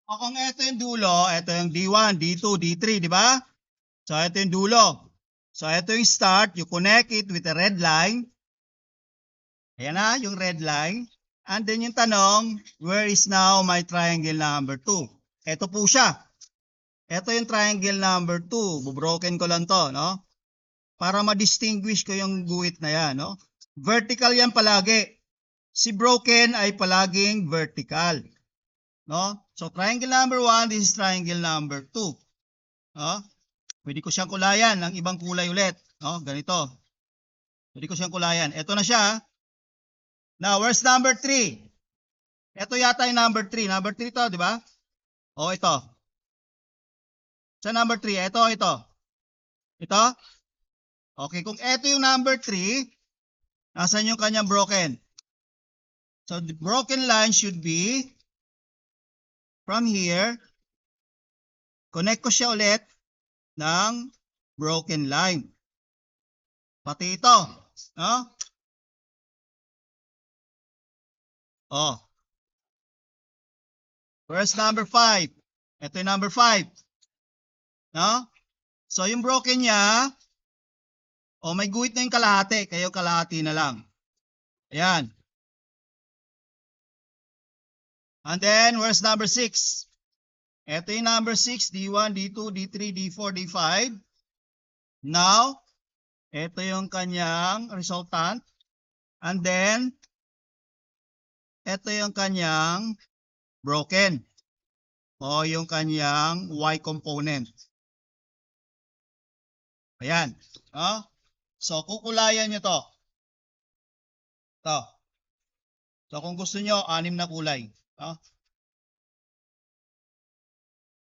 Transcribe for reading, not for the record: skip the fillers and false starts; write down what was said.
O kung ito yung dulo, ito yung D1, D2, D3, di ba? So ito yung dulo. So ito yung start, you connect it with a red line. Ayan na, yung red line. And then yung tanong, where is now my triangle number 2? Ito po siya. Ito yung triangle number 2. Bubroken ko lang to, no? Para ma-distinguish ko yung guhit na yan, no? Vertical yan palagi. Si broken ay palaging vertical. No? So, triangle number 1, this is triangle number 2. No? Pwede ko siyang kulayan ng ibang kulay ulit. No? Ganito. Pwede ko siyang kulayan. Ito na siya. Now, where's number 3? Ito yata yung number 3. Number 3 to, di ba? O, ito. Sa number 3, ito. Ito? Okay, kung ito yung number 3, nasan yung kanyang broken? So, the broken line should be from here, connect ko siya ulit ng broken line. Pati ito. No? Oh. Where's number 5? Ito yung number 5. No? So, yung broken niya, may guhit na yung kalahati. Kayo kalahati na lang. Ayan. And then, where's number 6? Ito yung number 6, D1, D2, D3, D4, D5. Now, ito yung kanyang resultant. And then, ito yung kanyang broken. O yung kanyang Y component. Ayan. No? So, kukulayan nyo to. Ito. So, kung gusto nyo, 6 na kulay. No?